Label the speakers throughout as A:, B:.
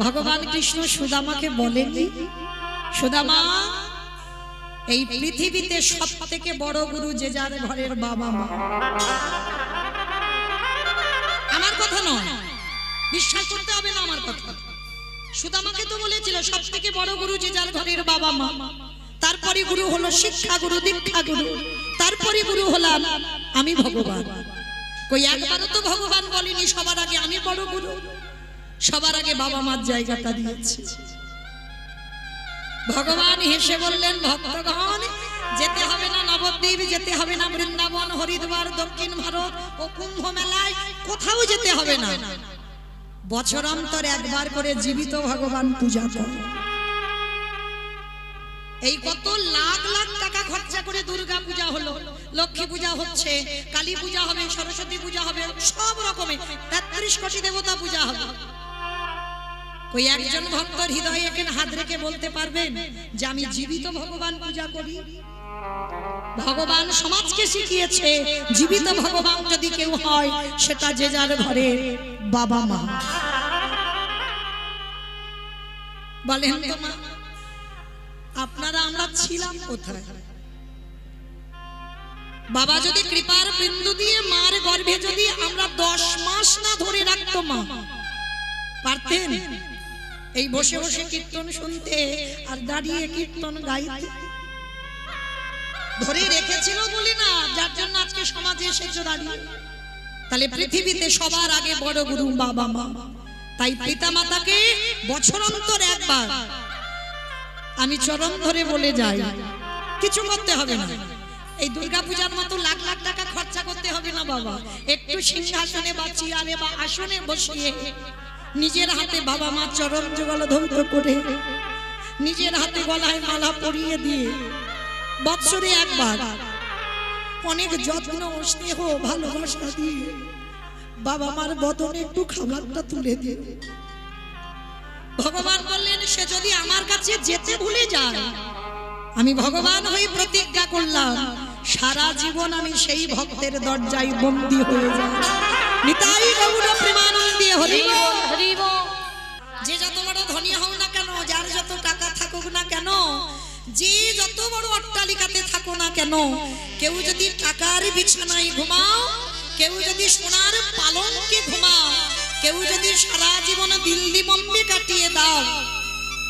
A: ভগবান কৃষ্ণ সুদামাকে বলেননি, সুদামা এই পৃথিবীতে সবথেকে বড় গুরু যে যার ঘরের বাবা মা। আমার কথা নয়, বিশ্বাস করতে হবে না আমার কথা। সুদামাকে তো বলেছিল সবথেকে বড় গুরু যে যার ঘরের বাবা মা, তারপরে গুরু হলো শিক্ষা গুরু, দীক্ষা গুরু, তারপরে গুরু হলাম আমি ভগবান। কই একবারও তো ভগবান বলেনি সবার আগে আমি বড় গুরু, সবার আগে বাবা মার জায়গাটা দিয়েছে। ভগবান হেসে বললেন, ভক্তগণ যেতে হবে না নবদ্বীপ, যেতে হবে না বৃন্দাবন, হরিদ্বার, দক্ষিণ ভারত ও কুম্ভ মেলায়, কোথাও যেতে হবে না। বছরান্তর একবার করে জীবিত ভগবান পূজা কর। এই কত লাখ লাখ টাকা খরচা করে দুর্গা পূজা হলো, লক্ষ্মী পূজা হচ্ছে, কালী পূজা হবে, সরস্বতী পূজা হবে, সব রকমের 33 কোটি দেবতা পূজা হবে। কই একজন ভক্তর হৃদয়ে এখানে হাত রেখে বলতে পারবেন যে আমি জীবিত ভগবান পূজা করি? ভগবান সমাজকে শিখিয়েছে জীবিত ভগবান যদি কেউ হয় সেটা যে যার ঘরের বাবা মা। বলেন তো মা, আপনারা আমরা ছিলাম কোথায়? বাবা যদি কৃপার বিন্দু দিয়ে মার গর্ভে যদি আমরা 10 মাস না ধরে রাখতো মা, পারতেন এই বসে বসে কীর্তন শুনতে আর দাঁড়িয়ে কীর্তন গাইতে? ধরে রেখেছিল বলি না, যার জন্য আজকে সমাজে এসেছো দাঁড়িয়ে। তাহলে পৃথিবীতে সবার আগে বড় গুরু বাবা মা। তাই পিতা মাতাকে বছরান্তর একবার আমি চরণ ধরে বলে যাই, কিছু করতে হবে না। এই দুর্গাপূজার মতো লাখ লাখ টাকা খরচা করতে হবে না বাবা। একটু সিংহাসনে বা চেয়ারে বা আসনে বসিয়ে নিজের হাতে বাবা মা চরণ যুগল ধৌত করে, নিজের হাতে গলায় মালা পরিয়ে দিয়ে বৎসরে একবার অনেক যত্ন স্নেহ ভালোবাসা দিয়ে বাবা মার বদনে একটু খাবারটা তুলে দিয়ে। ভগবান বললেন সে যদি আমার কাছে যেতে ভুলে যায়, আমি ভগবান হয়ে প্রতিজ্ঞা করলাম সারা জীবন আমি সেই ভক্তের দরজায় বন্দী হয়ে যাব। নিতাই গৌর প্রেমানন্দে হরি বল, হরি বল। যে যত বড় ধনী হও না কেন, যার যত টাকা থাকুক না কেন, যে যত বড় অট্টালিকাতে থাকো না কেন, কেউ যদি টাকার বিছানায় ঘুমাও, কেউ যদি সোনার পালঙ্কে ঘুমাও, কেউ যদি সারা জীবন দিল্লি বোম্বে কাটিয়ে দাও,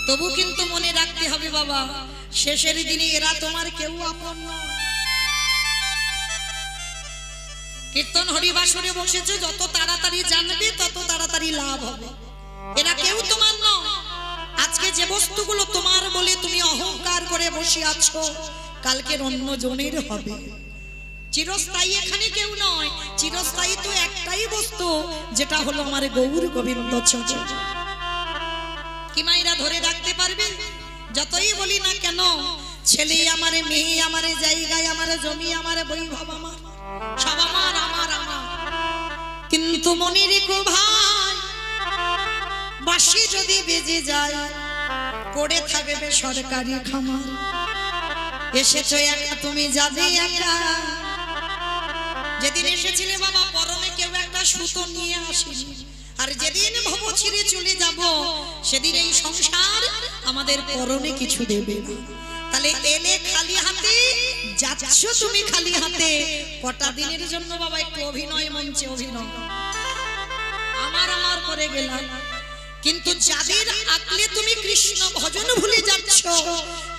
A: তবু কিন্তু মনে রাখতে হবে বাবা শেষের দিনে এরা তোমার কেউ আপন নয়। কীর্তন হরিবাসরে বসেছে, যত তাড়াতাড়ি জানবে তত তাড়াতাড়ি লাভ হবে। এরা কেউ তোমার নয়। আজকে যে বস্তুগুলো তোমার বলে তুমি অহংকার করে বসে আছো, কালকের অন্য জনের হবে। চিরস্থায়ী এখানে কেউ নয়, চিরস্থায়ী তো একটাই বস্তু, যেটা হলো আমার গৌর গোবিন্দ চরণ। কি মায়েরা ধরে রাখতে পারবে? যতই বলি না কেন, ছেলে আমারে, মেয়ে আমারে, জায়গায় আমার, জমি আমার, বৈভব আমার, সব আমার আমার আমার। কিন্তু মনে রেখো ভাই, বাঁশি যদি বেজে যায় পড়ে থাকবে সরকারি খামার। এসেছো একা, তুমি যাবে একা। যেদিন এসেছিলে বাবা পরনে কেউ একটা সুতো নিয়ে আসেনি, আর যেদিন ভব ছিঁড়ে চলে যাব সেদিন এই সংসার আমাদের পরনে কিছু দেবে না। তাহলে এলে খালি হাতে, যাচ্ছ তুমি খালি হাতে। কটা দিনের জন্য বাবা একটু অভিনয় মঞ্চে অভিনয় আমার আমার করে গেলাম। কিন্তু যাদের আকলে তুমি কৃষ্ণ ভজন ভুলে যাচ্ছ,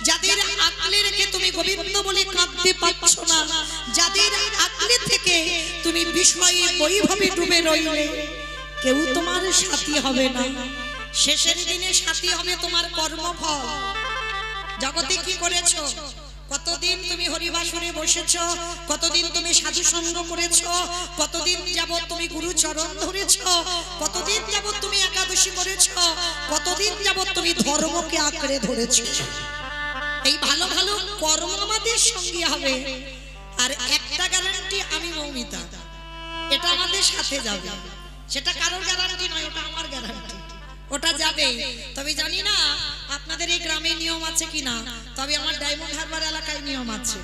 A: যাদের আকলে রেখে তুমি গোবিন্দ বলে কাঁদতে পারছ না, যাদের আকলে থেকে তুমি বিষয়ে বৈভবে ডুবে রইলে, কেউ তোমার সাথী হবে না। শেষের দিনে সাথী হবে তোমার কর্মফল। জগতে কি করেছো? কতদিন তুমি হরিবাসরে বসেছো, কতদিন তুমি সাধু সঙ্গ করেছো, কতদিন যাবত তুমি গুরু চরণ ধরেছো, কতদিন যাবত তুমি একাদশী করেছো, কতদিন যাবত তুমি ধর্মকে আঁকড়ে ধরেছো। এই ভালো ভালো কর্ম আমাদের সঙ্গে হবে। আর একটা গ্যারান্টি, আমি মৌমিতা, এটা আমাদের সাথে যাবে। সেটা কারোর গ্যারান্টি নয়, ওটা আমার গ্যারান্টি। ওটা যাবে। তবে জানি না আপনাদের এই গ্রামে নিয়ম আছে কিনা, তবে আমার ডায়মন্ড হারবার এলাকায় নিয়ম আছে।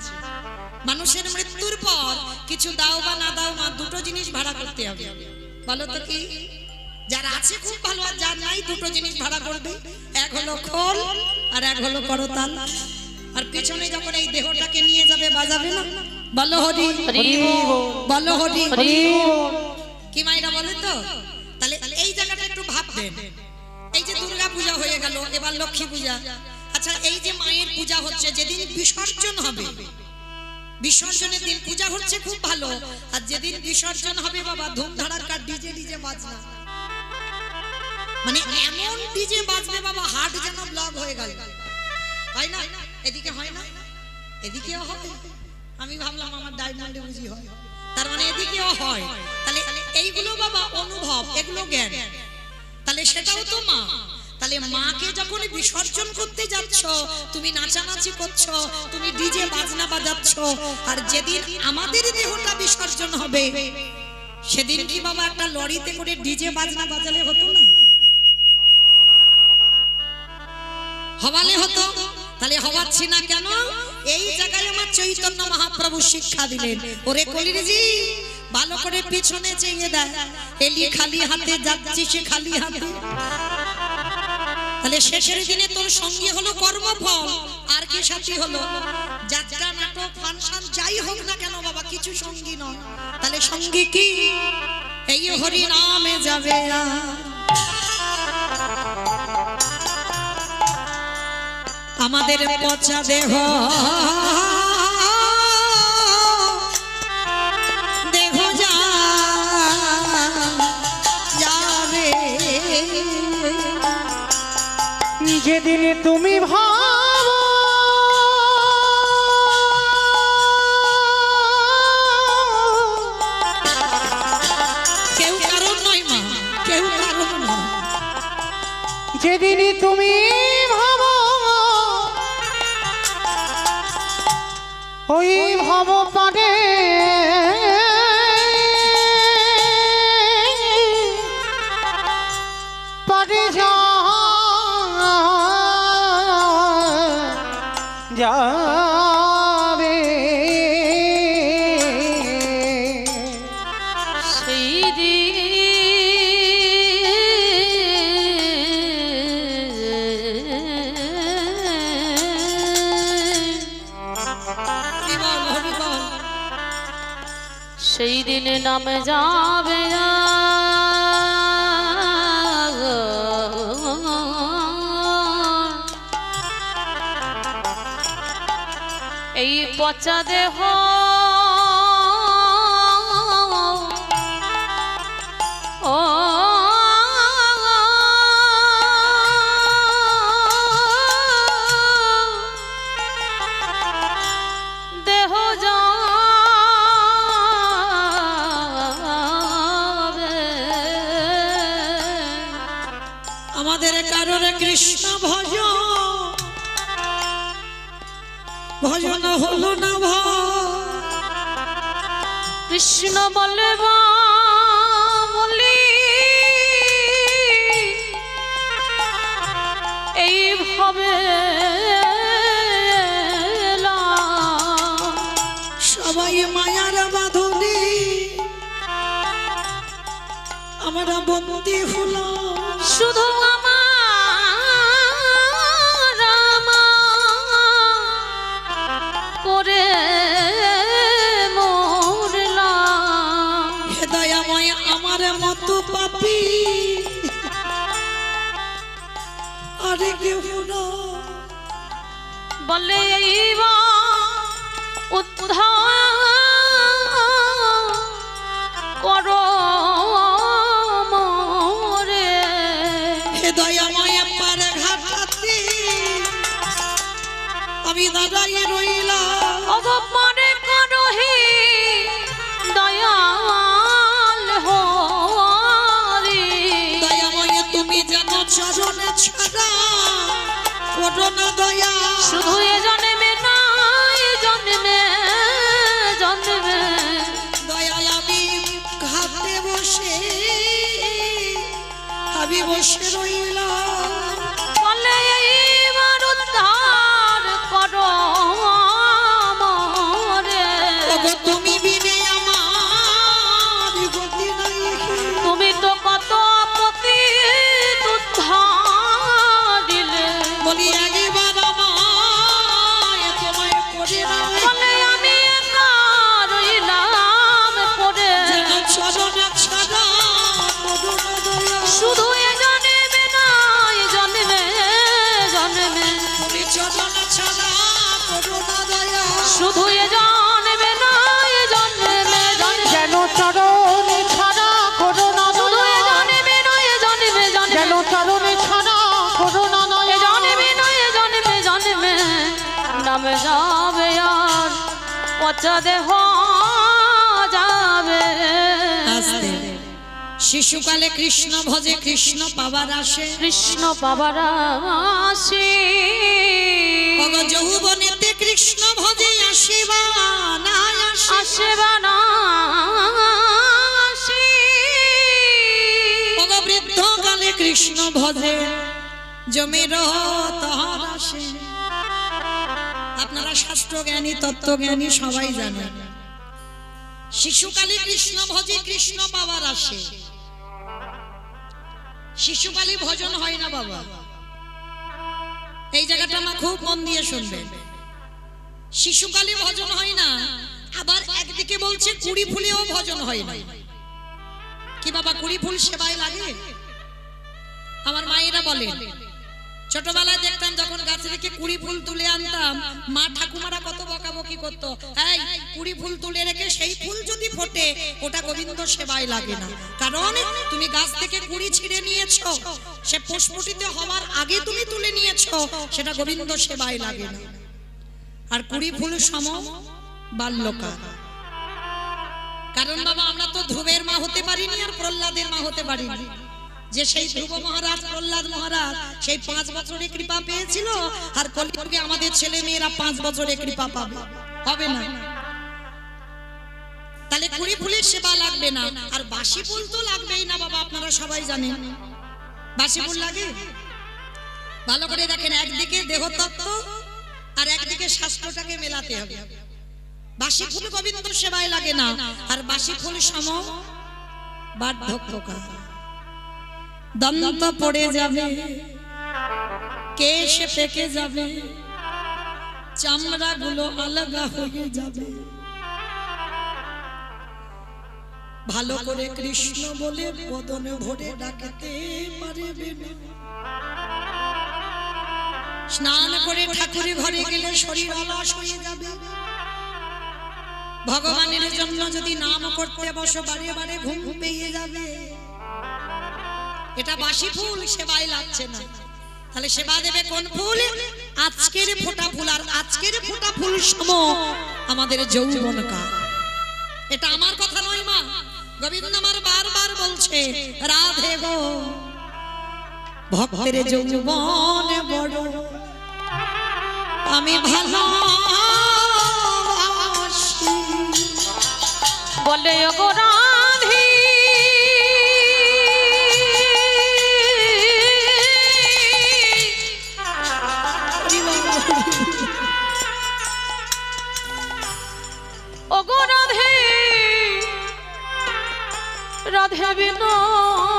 A: মানুষের মৃত্যুর পর কিছু দাও বা না দাও মা, দুটো জিনিস ভাড়া করতে হবে। বলো তো কি? যারা আছে খুব ভালো, আর যার নাই দুটো জিনিস ভাড়া করবে, এক হলো খোল আর এক হলো করতাল। আর পেছনে যখন এই দেহটাকে নিয়ে যাবে বাজাবে না, বলো হরি বলো হরি। কি মাইরা বলে তো? তাহলে এই জায়গাটা একটু ভাববেন। এই যে দুর্গা পূজা হয়ে গেল, এবার লক্ষ্মী পূজা। আচ্ছা, এই যে মায়ের পূজা হচ্ছে, যেদিন বিসর্জন হবে, বিসর্জনের দিন পূজা হচ্ছে খুব ভালো, আর যেদিন বিসর্জন হবে বাবা ধুমধাড়াক্কা ডিজে ডিজে বাজনা, মানে এমন ডিজে বাজবে বাবা হাট যেন ব্লক হয়ে গেল। হয় না? এদিকে হয় না? এদিকেও হয়। আমি ভাবলাম আমার ডায়মন্ডে বুঝি হয়, তার মানে এদিকেও হয়। তাহলে এইগুলো বাবা অনুভব, এগুলো জ্ঞান। তাহলে সেটাও তো মা। তাহলে মাকে যখন বিসর্জন করতে যাচ্ছ, তুমি নাচানাচি করছো, তুমি ডিজে বাজনা বাজাচ্ছ, আর যেদিন আমাদের দেহটা বিসর্জন হবে সেদিন কি বাবা একটা লরিতে করে ডিজে বাজনা বাজালে হতো না? হওয়ালে হতো। তাহলে হওয়াচ্ছি না কেন? এই জায়গায় আমার চৈতন্য মহাপ্রভু শিক্ষা দিলেন, ওরে কলিরজি ভালো করে পিছনে চেয়ে দেয়, এলি খালি হাতে যাচ্ছিস খালি হাতে। তাহলে শেষের দিনে তোর সঙ্গী হলো কর্মফল, আর কি সাথী হলো? যাত্রা, নাটক, ফাংশন যাই হোক না কেন বাবা, কিছু সঙ্গী নয়। তাহলে সঙ্গী কি? এই হরি নামে যাবে। আমাদের পচা দেহ দেহ যাবে,
B: যেদিন তুমি ভাবো
A: কেউ কারণ নয় মা, কেউ কারণ নয়।
B: যেদিন তুমি ভাবো ওই ভাব পারে পারে যাবে,
C: সেই দিন সেই দিনে নামে যাবে এই পচা দেহ ও দেহ
A: আমাদের কারোর কৃষ্ণ ভজন হলো না
C: কৃষ্ণ বলে বলি এইভাবে
A: সবাই মায়ার বাঁধনে আমরা বন্দী হলো,
C: শুধু আমার করে মরলাম।
A: হে দয়াময় আমার মতো পাপী আরে কেউ না
C: বলে এইবার উদ্ধার করো মোরে।
A: হে দয়াময় পার ঘাটাতে আমি দাঁড়াই রইলাম,
C: অগপনে করহি দয়াল হরি।
A: দয়াময় তুমি যেন চরণে ছাড়া করো না দয়া,
C: শুধু এ জন্মে নাই জন্মে জন্মে
A: দয়াল আমি ঘাটে বসে আমি বসে রইলাম।
C: বলে এইবার উদ্ধার করো মোরে।
A: ওগো তুমি বিনে আমার গতি নাই,
C: তুমি তো কত আপদ
A: বলি একবার আমায় তোমায় করে নাও
C: বলে আমি একা রইলাম পড়ে
A: যেন চরণ ছাড়া করুণ দয়া
C: শুধু এ জন্মে না এ জন্মে জন্মে
A: তুমি চরণ ছাড়া করুণ দয়া
C: শুধু এ জন্মে না এ জন্মে জন্মে
B: যেন চরণে ছাড়া করোনা
C: শুধু এ
B: দয়া
C: জন্মে না এ জন্মে জন্মে
B: যেন চরণে ছাড়া করোনা
C: এ
B: দয়া
C: জন্মে না এ জন্মে জন্মে নামে যাবে আর পচা দেহ যাবে
A: আস্তে শিশুকালে কৃষ্ণ ভজে কৃষ্ণ পাবার আসে
C: কৃষ্ণ পাবার আসে
A: ভগ যৌবনেতে কৃষ্ণ ভজে আসিবা না আসে
C: আসে বানা আসে
A: ভগ বৃদ্ধকালে কৃষ্ণ ভজে জমির তহার আসে আপনারা শাস্ত্র জ্ঞানী তত্ত্ব জ্ঞানী সবাই জানেন শিশুকালে কৃষ্ণ ভজে কৃষ্ণ পাবার আসে শিশুকালে ভজন হয় না বাবা এই জায়গাটা আমার খুব মন দিয়ে শুনবেন শিশুকালে ভজন হয় না আবার একদিকে বলছে কুড়ি ফুলেও ভজন হয় না কি বাবা কুড়ি ফুল সেবায় লাগে আমার মায়েরা বলে ছোটবেলায় দেখতাম যখন গাছ থেকে কুড়ি ফুল তুলে আনতাম মা ঠাকুমারা কত বকাবকি করতো এই কুড়ি ফুল তুলে রেখে সেই ফুল যদি ফোটে ওটা গোবিন্দ সেবায় লাগে না কারণ তুমি গাছ থেকে কুড়ি ছিঁড়ে নিয়েছো সে পুষ্পটিত হওয়ার আগে তুমি তুলে নিয়েছো সেটা গোবিন্দ সেবায় লাগে না আর কুড়ি ফুল সম বাল্যকাল কারণ বাবা আমরা তো ধ্রুবের মা হতে পারিনি আর প্রহ্লাদের মা হতে পারিনি যে সেই ধ্রুব মহারাজ প্রহ্লাদ মহারাজ সেই 5 বছরে কৃপা পেয়েছিল আর কলিযুগে আমাদের ছেলে মেয়েরা 5 বছরে কৃপা পাবে হবে না তাহলে কুড়ি ফুলের সেবা লাগবে না আর বাসি ফুল তো লাগবেই না বাবা আপনারা সবাই জানেন বাসি ফুল লাগে ভালো করে দেখেন একদিকে দেহতত্ত্ব আর একদিকে শাস্ত্রটাকে মেলাতে হবে বাসি ফুল গোবিন্দ সেবায় লাগে না আর বাসি ফুল সম বার্ধক্যকাল দন্ত পড়ে যাবে কেশ পেকে যাবে চামড়া গুলো আলগা হয়ে যাবে ভালো করে কৃষ্ণ বলে বদনে ভরে ডাকতে পারবে না স্নান করে ঠাকুরের ঘরে গেলে শরীর অলস হয়ে যাবে ভগবানের জন্য যদি নাম করতে বসো বারে বারে ঘুম পেয়ে যাবে এটা বাসি ফুল সেবায় লাগছে না তাহলে সেবা দেবে কোন ফুল আজকের ফোঁটা ফুল আর আজকের ফোঁটা ফুল সম আমাদের যৌবনকাল এটা আমার কথা নয় মা গোবিন্দ আমার বারবার বলছে রাধে গো ভক্তের যৌবন বড় আমি ভালোবাসি
C: বলে ওগো রাধি ওগো রাধে রাধে বিনোদিনী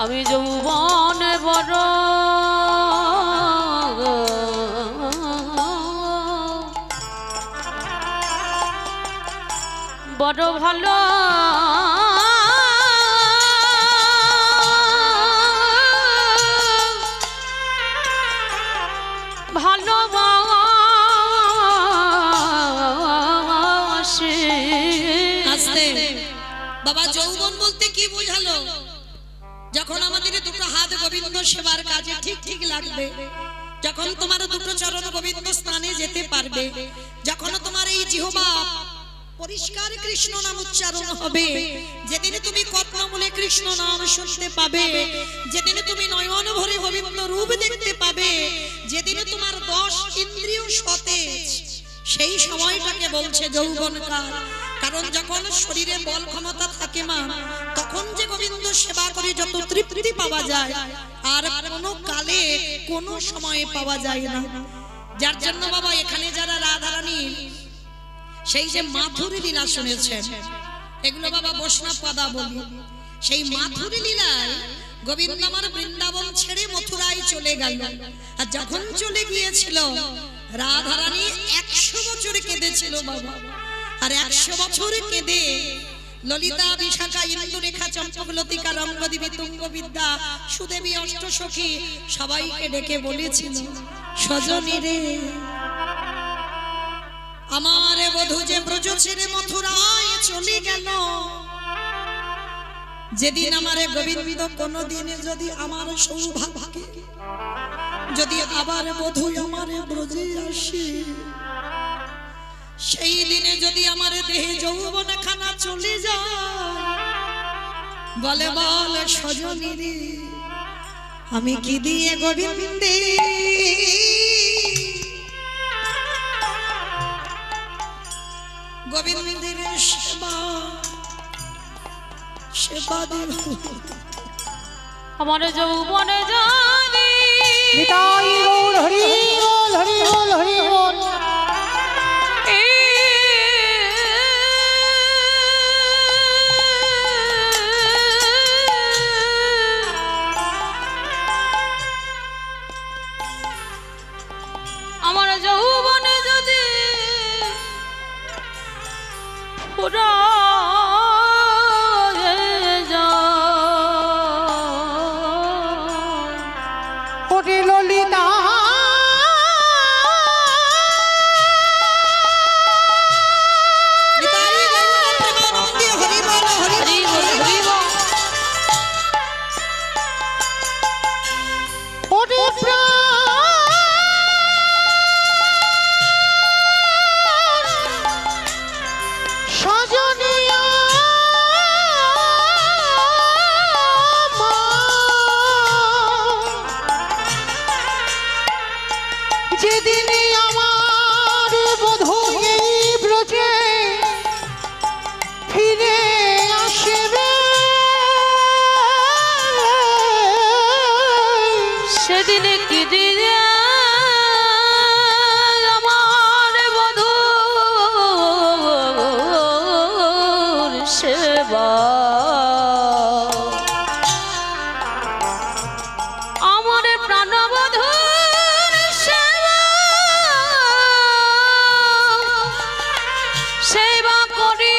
C: আমি যৌবন বড় বড় ভালো ভালোবাসি
A: আস্তে বাবা যৌবন বলতে কি বোঝালো যখন আমাদের দুটো হাত গোবিন্দ সেবার কাজে ঠিক ঠিক লাগবে যখন তোমার দুটো চরণ গোবিন্দ স্থানে যেতে পারবে যখন তোমার এই জিহ্বা পরিষ্কার কৃষ্ণ নাম উচ্চারণ হবে যেদিন তুমি কর্ণমূলে কৃষ্ণ নাম শুনতে পাবে যেদিন তুমি নয়ন ভরে গোবিন্দ রূপ দেখতে পাবে যেদিন তোমার 10 ইন্দ্রিয় সতেজ সেই সময়টাকে বলছে যৌবনকাল কারণ যখন শরীরে বল ক্ষমতা থাকে মা তখন যে গোবিন্দ সেবা করে যত তৃপ্তি পাওয়া যায় আর কোনো কালে কোনো সময়ে পাওয়া যায় না যার জন্য বাবা এখানে যারা রাধারানী সেই যে মাধুরী লীলা শুনেছেন এগুলো বাবা বৈষ্ণব পদা বলি। সেই মাথুর লীলায় গোবিন্দ আমার বৃন্দাবন ছেড়ে মথুরায় চলে গেল। আর যখন চলে গিয়েছিল রাধারানী 100 বছর কেঁদেছিল বাবা। আর 100 বছর কেঁদে ললিতা, বিশাখা, ইন্দুরেখা, চম্পকলতিকা, রঙ্গদেবী, তুঙ্গবিদ্যা, সুদেবী, অষ্টসখী সবাইকে ডেকে বলেছিল, সজনী রে, আমার বধূ যে ব্রজ ছেড়ে মথুরায় চলে গেল, যেদিন আমার গোবিন্দ কোনদিন যদি আমার সৌভাগ্যে যদি আবার বধূ আমার ব্রজে আসে, সেই দিনে যদি আমার দেহে যৌবন খানা চলে যায়, বলে বল সজনী রে, আমি কি দিয়ে গোবিন্দে গোবিন্দের সেবা সেবা দেব।
C: আমার যৌবনে জানি
B: নিতাই গৌর হরি বল, হরি বল, হরি বল।
C: আমার যৌবনে যদি পুরা
B: ওরে ললিতা
A: নিতাই গৌর প্রেমানন্দে হরি বল, হরি বল, হরি বল।
B: ওরে প্রাণ সজনী যেদিন আমার বধূ এই ব্রজে ফিরে আসবে,
C: সেদিনে কি দিনে আমার বধূর সেবা, আমার প্রাণবধূর সেবা, সেবা করি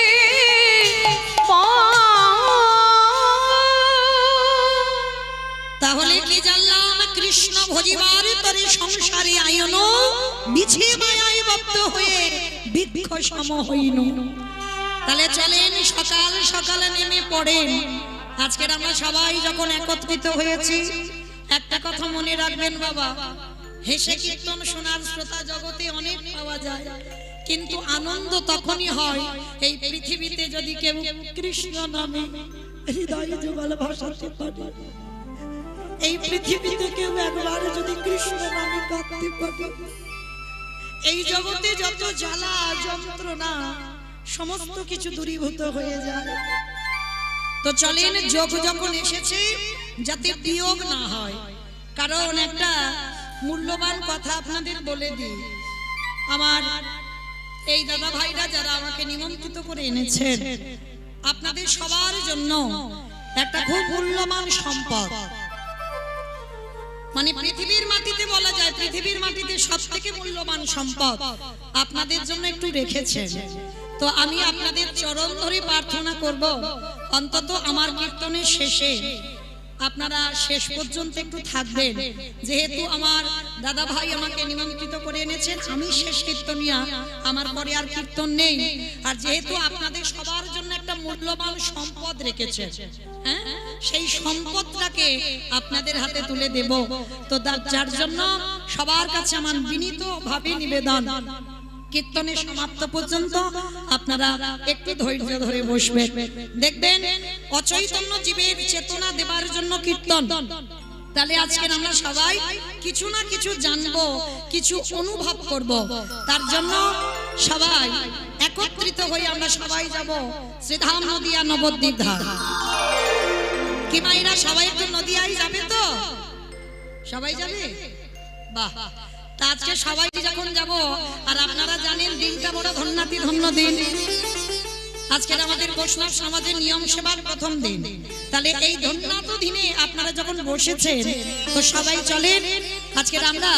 A: তাহলে কি জানলাম, কৃষ্ণ ভজিবার তরে সংসারে আয়ন, মিছে মায়ায় বদ্ধ হয়ে বৃক্ষ সম হইন। তাহলে চলেন সকাল সকাল নেমে পড়েন। আজকের আমরা সবাই যখন একত্রিত হয়েছি, একটা কথা মনে রাখবেন বাবা, হেসে কীর্তন শোনার শ্রোতা জগতে অনেক পাওয়া যায়, কিন্তু আনন্দ তখনই হয় এই পৃথিবীতে যদি কেউ কৃষ্ণ নামে হৃদয় যুগল ভাসাতে পারে। এই পৃথিবীতে কেউ একবার যদি কৃষ্ণ নামে কাঁদতে পারে, এই জগতে যত জ্বালা যন্ত্রণা সমস্ত কিছু দূরীভূত হয়ে যায়। তো চলেন, যোগ যখন এসেছে যাতে বিয়োগ না হয়, কারণ একটা মূল্যবান কথা আপনাদের বলে দিই। আমার এই দাদা ভাইরা যারা আমাকে নিমন্ত্রিত করে এনেছেন, আপনাদের সবার জন্য একটা খুব মূল্যবান সম্পদ, মানে পৃথিবীর মাটিতে বলা যায় পৃথিবীর মাটিতে সবথেকে মূল্যবান সম্পদ আপনাদের জন্য একটু রেখেছেন। তো আমি আপনাদের চরণ ধরে প্রার্থনা করব, অন্তত আমার কীর্তনের শেষে আপনারা শেষ পর্যন্ত একটু থাকবেন। যেহেতু আমার দাদা ভাই আমাকে নিমন্ত্রিত করে এনেছেন, আমি শেষ কীর্তনিয়া, আমার পরে আর কীর্তন নেই। আর যেহেতু আপনাদের সবার জন্য একটা মূল্যবান সম্পদ রেখেছেন, হ্যাঁ, সেই সম্পদটাকে আপনাদের হাতে তুলে দেব। তো যার জন্য সবার কাছে আমার বিনীতভাবে নিবেদন, কীর্তনের সমাপ্ত পর্যন্ত আপনারা একটু ধৈর্য ধরে বসবেন। দেখবেন অচৈতন্য জীবের চেতনা দেবার জন্য কীর্তন। তাহলে আজকে আমরা সবাই কিছু না কিছু জানবো, কিছু অনুভব করব। তার জন্য সবাই একত্রিত হয়ে আমরা সবাই যাব শ্রীধাম নদিয়া নবদ্বীপ ধাম। কি মাইরা সবাই একটু নদিয়ায় যাবে তো? সবাই যাবে? বাহ, তা আজকে সবাই যখন যাব, আর আপনারা জানেন দিনটা বড় ধন্যাতি ধন্য দিন। আজকের আমাদের বৈষ্ণব সমাজের নিয়ম সেবার প্রথম দিন। তাহলে এই ধন্যত দিনে আপনারা যখন বসেছেন তো সবাই চলেন আজকের আমরা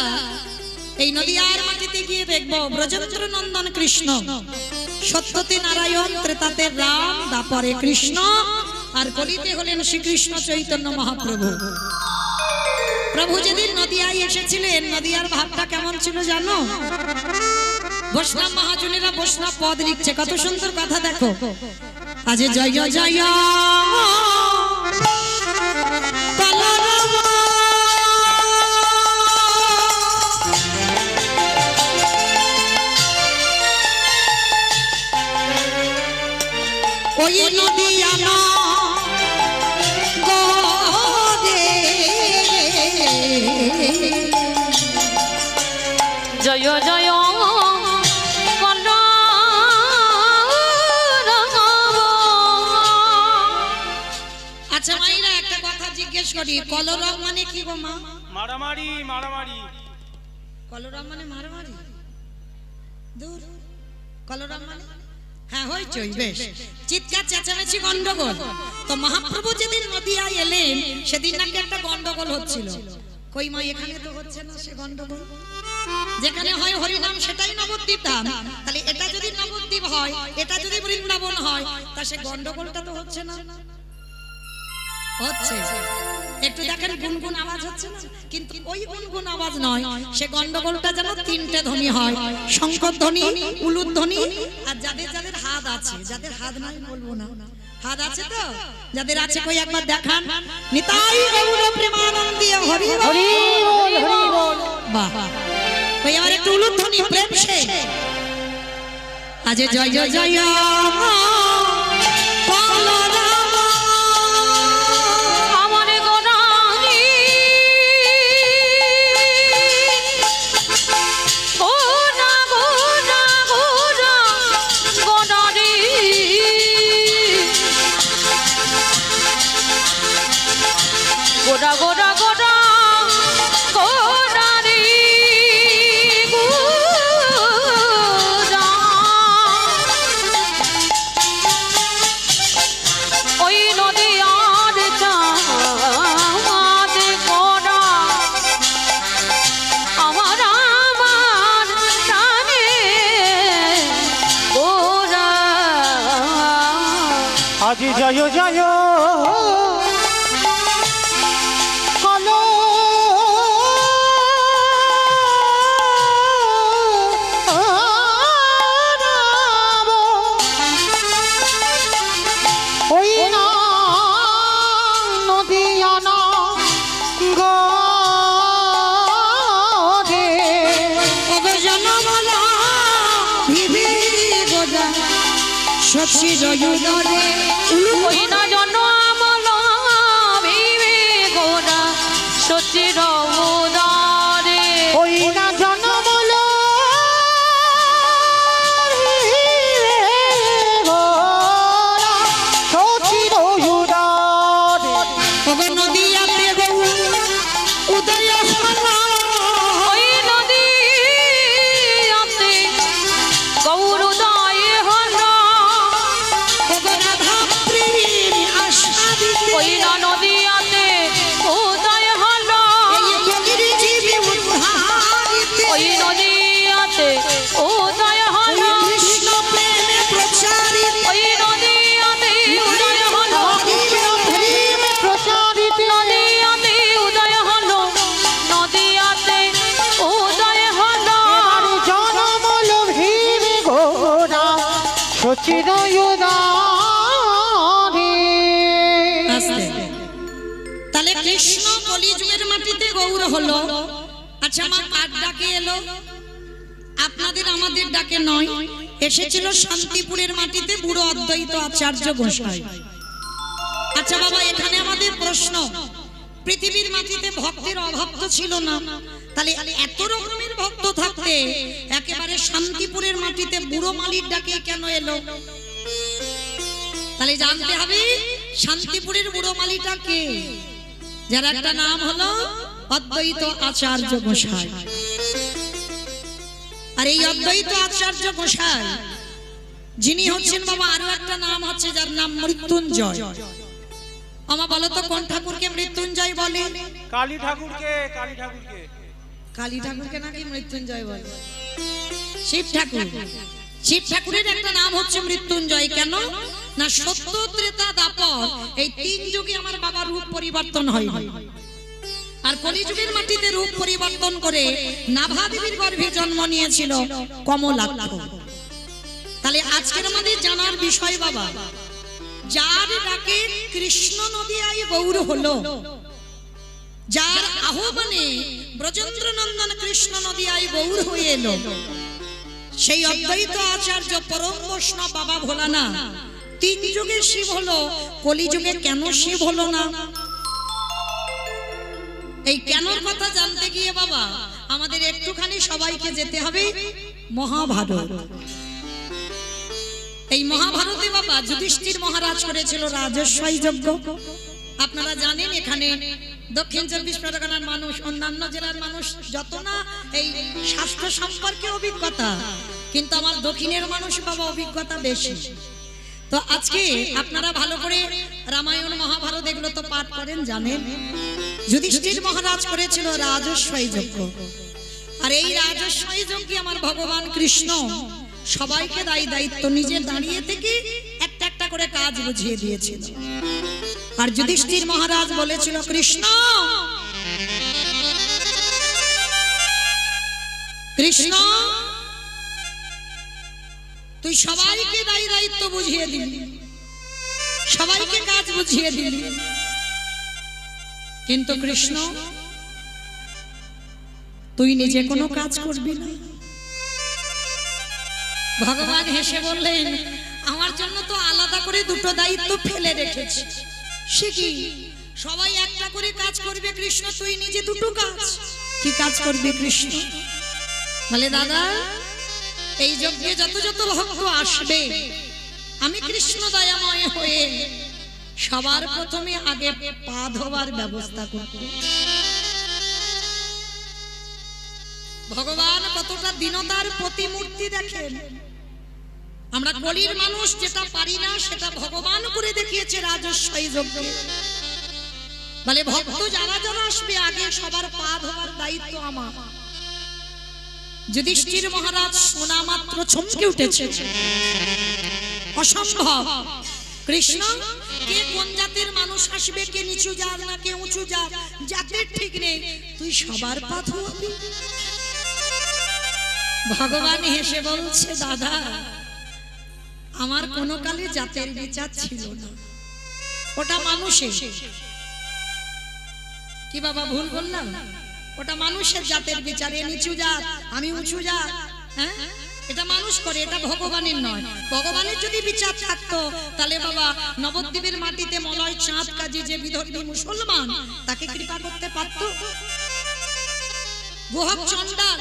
A: এই নদিয়ার মাটিতে গিয়ে দেখব ব্রজেন্দ্র নন্দন কৃষ্ণ, সত্যতে নারায়ণ, ত্রেতাতে রাম, দাপরে কৃষ্ণ, আর কলিতে হলেন শ্রীকৃষ্ণ চৈতন্য মহাপ্রভু। প্রভু যেদিন নদিয়ায় এসেছিলেন, নদিয়ার ভাবটা কেমন ছিল জানো? বৈষ্ণব মহাজনেরা বৈষ্ণব পদ লিখছে, কত সুন্দর কথা দেখো। আজ জয় জয় ওই নদিয়া
C: জয় জয়
A: আচ্ছা মাইরা একটা কথা জিজ্ঞেস করি, কলরব মানে কি গো মা?
B: মারামারি মারামারি।
A: কলরব মানে মারামারি? দূর। কলরব মানে হ্যাঁ হইচই, বেশ চিৎকার চেঁচামেচি গন্ডগোল। তো মহাপ্রভু যেদিন নদিয়ায় এলেন সেদিন নাকি একটা গন্ডগোল হচ্ছিল। কই মা এখানে তো হচ্ছে না সে গন্ডগোল। যেখানে হয় হরিনাম সেটাই নবদ্বীপ ধাম। তাহলে এটা যদি নবদ্বীপ হয়, এটা যদি বৃন্দাবন হয়, তা সে গন্ডগোলটা তো হচ্ছে না। হচ্ছে একটু দেখেন গুনগুন আওয়াজ হচ্ছে না, কিন্তু ওই গুনগুন আওয়াজ নয়, সে গন্ডগোলটা যেন তিনটে ধ্বনি হয়, শঙ্কর ধ্বনি, উলুদ ধ্বনি, আর যাদের যাদের হাত আছে, যাদের হাত নাই বলবো না, হাত আছে তো যাদের আছে কই একবার দেখান। নিতাই গৌর প্রেমানন্দে হরি
B: হরি বল হরি বল।
A: বাহ, কই আবার একটু উলুদ ধ্বনি প্রেম সে। আজ জয় জয় জয়
C: গোড়া গোড়া গোড়া গোড়া রে গোড়া, ওই নদিয়ার চাঁদ গোড়া আমার আমার প্রাণে গোড়া।
B: আজ জয় জয় কলো রাম, ওই না নদিয়া না গরে।
A: সত্যি জয়ুদরে
C: ওই না জন্য আমল ভিবে গোড়া সচির উদারে,
B: ওই না জনমল সচির উদারে।
A: নদিয়াতে উদয়
C: ওই নদীতে গৌর উদয় হল, ওই না নদীতে উদয় হল, ওই নদীতে উদয় হল,
A: কৃষ্ণ প্রেমে প্রচারিত
C: ওই নদীতে উদয় হল,
B: প্রচারিত
C: নদীতে উদয় হল, নদীতে উদয় হল।
B: জনমল ভীমে ঘোরা সচির উদারে।
A: তাহলে কৃষ্ণ কলিযুগের মাটিতে গৌর হলো। আচ্ছা মা কার ডাকে এলো? আপনাদের আমাদের ডাকে নয়, এসেছিল শান্তিপুরের মাটিতে বুড়ো অদ্বৈত আচার্য গোসাই। আচ্ছা বাবা, এখানে আমাদের প্রশ্ন, পৃথিবীর মাটিতে ভক্তের অভাব তো ছিল না, তাহলে এত রকমের ভক্ত থাকতে একেবারে শান্তিপুরের মাটিতে বুড়ো মালির ডাকে কেন এলো? তাহলে জানতে হবে শান্তিপুরের বুড়ো মালিটা কে, যার একটা নাম হলো অদ্বৈত আচার্য গোসাই। আর এই অদ্বৈত আচার্য গোসাই যিনি হচ্ছেন বাবা আরো একটা নাম হচ্ছে যার নাম মৃত্যুঞ্জয়। আমা বলো তো কোন ঠাকুরকে মৃত্যুঞ্জয় বলে?
B: কালী ঠাকুরকে, কালী ঠাকুরকে।
A: কালী ঠাকুরকে নাকি মৃত্যুঞ্জয় বলে? শিব ঠাকুর। শিব ঠাকুরের একটা নাম হচ্ছে মৃত্যুঞ্জয়। কেন না সত্য ত্রেতা দাপর এই তিন যুগে আমার বাবা রূপ পরিবর্তন হয়, আর কলিযুগের মাটিতে রূপ পরিবর্তন করে নাভা দেবীর গর্ভে জন্ম নিয়েছিল কমলাক্ষ। তাহলে আজকের আমাদের জানার বিষয় বাবা, যার ডাকে কৃষ্ণ নদী আই গৌর হলো, যার আহ্বানে ব্রজেন্দ্র নন্দন কৃষ্ণ নদী আই গৌর হয়ে এলো, সেই অদ্বৈত আচার্য পরম বৈষ্ণব বাবা ভোলানাথ তিন যুগে শিব হলো, কলিযুগে কেন শিব হলো না? এই কেনর কথা জানতে গিয়ে বাবা আমাদের একটুখানি সবাইকে যেতে হবে মহাভারত। এই মহাভারতে বাবা যুধিষ্ঠির মহারাজ করেছিল রাজস্বই যজ্ঞ। আপনারা জানেন এখানে দক্ষিণ 24 পরগনার মানুষ, অন্যান্য জেলার মানুষ যত না এই শাস্ত্র সম্পর্কে অভিজ্ঞতা, কিন্তু আমার দক্ষিণের মানুষ বাবা অভিজ্ঞতা বেশি। তো আজকে আপনারা ভালো করে রামায়ণ মহাভারত এগুলো তো পাঠ করেন, জানেন যুধিষ্ঠির মহারাজ করেছিল রাজস্বই যজ্ঞ। আর এই রাজস্বই যজ্ঞে আমার ভগবান কৃষ্ণ সবাইকে দায়িত্ব নিজে দাঁড়িয়ে থেকে একটা একটা করে কাজ বুঝিয়ে দিয়েছিল। আর যুধিষ্ঠির মহারাজ বলেছিল, কৃষ্ণ কৃষ্ণ তুই সবাইকে দায়িত্ব বুঝিয়ে দিলি, সবাইকে কাজ বুঝিয়ে দিলি, কিন্তু কৃষ্ণ তুই নিজে কোনো কাজ করবি না। ভগবান হেসে বললেন, আমার জন্য তো আলাদা করে দুটো দায়িত্ব ফেলে রেখেছি। সে কি? সবাই একটা করে কাজ করবে, কৃষ্ণ তুই নিজে দুটো কাজ। কি কাজ করবে কৃষ্ণ? বলে, দাদা এই যজ্ঞে যত যত ভক্ত আসবে আমি কৃষ্ণ দয়াময় হয়ে সবার প্রথমে আগে পা ধোবার ব্যবস্থা করব। ভগবান কতটা দীনতার প্রতিমূর্তি দেখেন। আমরা কলির মানুষ যেটা পারি না সেটা ভগবান করে দেখিয়েছে রাজস্বই যজ্ঞে। বলে, ভক্ত যারা যারা আসবে আগে সবার পা ধোবার দায়িত্ব আমার। যুধিষ্ঠির মহারাজ শোনা মাত্র চমকে উঠেছে, অসম্ভব। কৃষ্ণ কে কোন জাতের মানুষ আসবে, কে নিচু জাত না কে উঁচু জাত, জাতের ঠিক নেই, তুই সবার পা ধোয়াবি? ভগবান হেসে বলছে, দাদা আমার কোনো কালে জাতের বিচার ছিল না, ওটা মানুষের। কি বাবা ভুল বললাম? ওটা মানুষের জাতের বিচারে, নিচু জাত আমি উঁচু জাত, হ্যাঁ এটা মানুষ করে, এটা ভগবানের নয়। ভগবানের যদি বিচার থাকতো তাহলে বাবা নবদ্বীপের মাটিতে মলয় চাঁদ কাজী যে বিধর্মী মুসলমান তাকে কৃপা করতে পারত? গোহক চণ্ডাল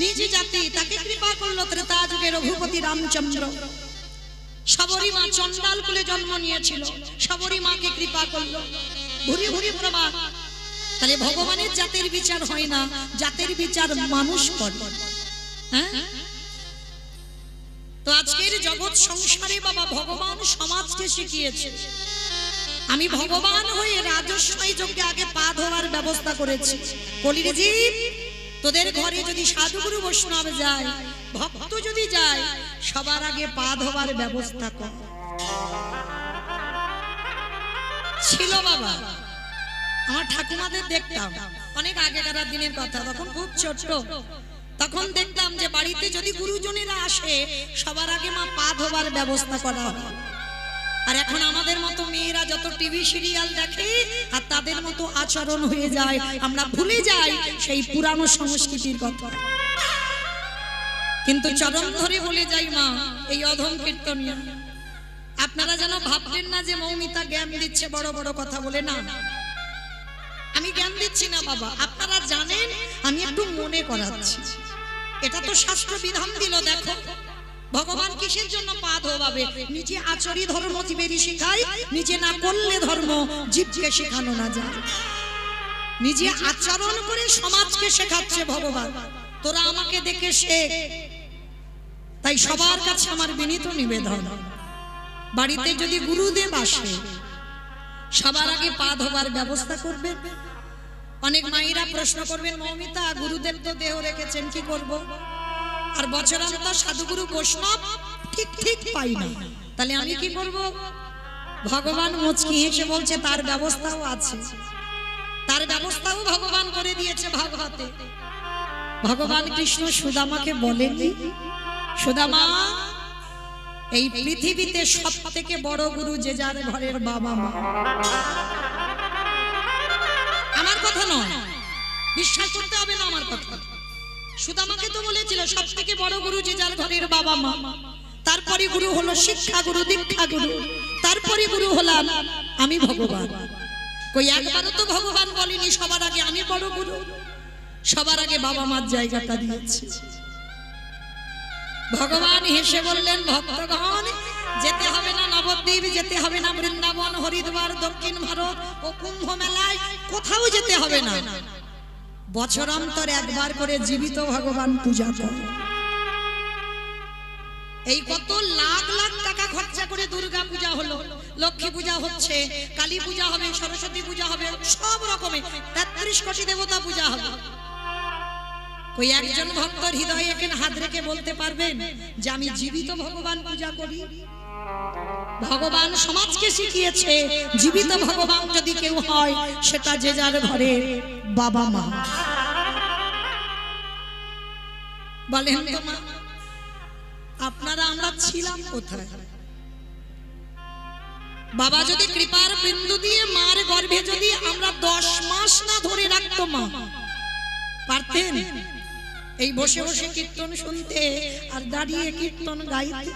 A: নিজ জাতি তাকে কৃপা করলো ত্রেতা যুগে রঘুপতি রামচন্দ্র। শবরী মা চণ্ডাল কুলে জন্ম নিয়েছিল, শবরী মাকে কৃপা করলো, ভুরি ভুরি প্রমাণ। তাহলে ভগবানের জাতের বিচার হয় না, জাতের বিচার মানুষ করে। হ্যাঁ, তো আজকের জগৎ সংসারে বাবা ভগবান সমাজকে শিখিয়েছে। আমি ভগবান হয়ে রাজস্বই যজ্ঞে আগে পা ধোয়ার ব্যবস্থা করেছি। কলির জীব তোদের ঘরে যদি সাধুগুরু বৈষ্ণব যায়, ভক্ত যদি যায়, সবার আগে পা ধোয়ার ব্যবস্থা কর। ছিল বাবা, আমার ঠাকুমাদের দেখতাম অনেক আগেকার দিনের কথা, তখন খুব ছোট্ট, তখন দেখতাম যে বাড়িতে যদি গুরুজনেরা আসে সবার আগে মা পা ধোবার ব্যবস্থা করা হয়। আর এখন আমাদের মতো মেয়েরা যত টিভি সিরিয়াল দেখে আর তাদের মতো আচরণ হয়ে যায়, আমরা ভুলে যাই সেই পুরানো সংস্কৃতির কথা। কিন্তু চরণ ধরে বলে যাই মা, এই অধম কীর্তনিয়া আপনারা যেন ভাববেন না যে মৌমিতা জ্ঞান দিচ্ছে বড় বড় কথা বলে। না, আমি জ্ঞান দিচ্ছি না বাবা, আপনারা জানেন, আমি একটু মনে করাচ্ছি। এটা তো শাস্ত্র বিধান দিল। দেখো ভগবান কিসের জন্য পা ধোয়াবে? নিজে আচরি ধর্ম জীবেরই শেখায়, নিজে না করলে ধর্ম জীবকে শেখানো না যায়। নিজে আচরণ করে সমাজকে শেখাচ্ছে ভগবান, তোরা আমাকে দেখে শেখ। তাই সবার কাছে আমার বিনীত নিবেদন, বাড়িতে যদি গুরুদেব আসে সবার আগে পা ধোবার ব্যবস্থা করবেন। অনেক মায়েরা প্রশ্ন করবেন, মৌমিতা গুরুদেব তো দেহ রেখেছেন, কি করব? আর বছরান্তর সাধুগুরু বৈষ্ণব ঠিক ঠিক পাই না, তাহলে আমি কি করব? ভগবান মুচকি হেসে বলছে তার ব্যবস্থাও আছে, তার ব্যবস্থাও ভগবান করে দিয়েছে ভাগবতে। ভগবান কৃষ্ণ সুদামাকে বলেননি, সুদামা এই পৃথিবীতে সব থেকে বড় গুরু যে যার ঘরের বাবা মা। আমার কথা নয়, বিশ্বাস করতে হবে না আমার কথা। সুদামাকে তো বলেছিল সব থেকে বড় গুরু যে যার ঘরের বাবা মা, তারপরে গুরু হলো শিক্ষা গুরু, দীক্ষা গুরু, তারপরে গুরু হলাম আমি ভগবান। কই একবারও তো ভগবান বলেনি সবার আগে আমি বড় গুরু, সবার আগে বাবা মার জায়গাটা দিয়েছি। ভগবান হেসে বললেন, ভক্তগণ যেতে হবে না নবদ্বীপ, যেতে হবে না বৃন্দাবন, হরিদ্বার, দক্ষিণ ভারত ও কুম্ভ মেলায়, কোথাও যেতে হবে না। বছরান্তর একবার করে জীবিত ভগবান পূজা করো। এই কত লাখ লাখ টাকা খরচা করে দুর্গা পূজা হলো, লক্ষ্মী পূজা হচ্ছে, কালী পূজা হবে, সরস্বতী পূজা হবে, সব রকমের 33 কোটি দেবতা পূজা হবে। কই একজন ভক্তর হৃদয়ে এখানে হাত রেখে বলতে পারবেন যে আমি জীবিত ভগবান পূজা করি? ভগবান সমাজকে শিখিয়েছে জীবিত ভগবান যদি কেউ হয় সেটা যে যার ঘরে বাবা মা। বলেন তো মা, আপনারা আমরা ছিলাম কোথায়? বাবা যদি কৃপার বিন্দু দিয়ে মার গর্ভে যদি আমরা 10 মাস না ধরে রাখতো, মা পারতেন এই বসে বসে কীর্তন শুনতে আর দাঁড়িয়ে কীর্তন গাইতে?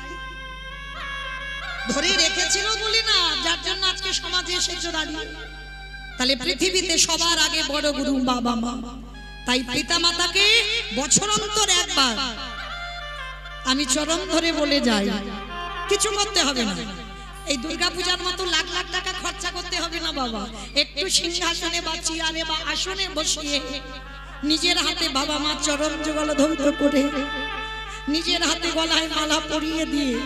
A: ধরে রেখেছিল বলি না, যার জন্য আজকে সমাজে এসেছো দাঁড়িয়ে। তাহলে পৃথিবীতে সবার আগে বড় গুরু বাবা মা। তাই পিতা মাতাকে বছরান্তর একবার আমি চরণ ধরে বলে যাই, কিছু করতে হবে না। এই দুর্গা পূজার মতো লাখ লাখ টাকা খরচা করতে হবে না বাবা। একটু সিংহাসনে বা চেয়ারে বা আসনে বসিয়ে নিজের হাতে বাবা মা চরণ যুগল ধৌত করে, নিজের হাতে গলায় মালা পরিয়ে দিয়ে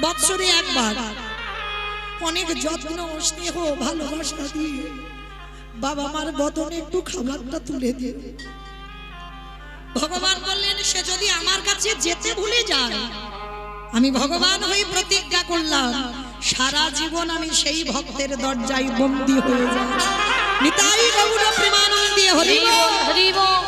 A: বৎসরে একবার অনেক যত্ন স্নেহ ভালোবাসা দিয়ে বাবা মার বদনে একটু খাবারটা তুলে দিয়ে। ভগবান বললেন সে যদি আমার কাছে যেতে ভুলে যায়, আমি ভগবান হয়ে প্রতিজ্ঞা করলাম সারা জীবন আমি সেই ভক্তের দরজায় বন্দী হয়ে যাব। নিতাই গৌর প্রেমানন্দে হরি বল, হরি বল।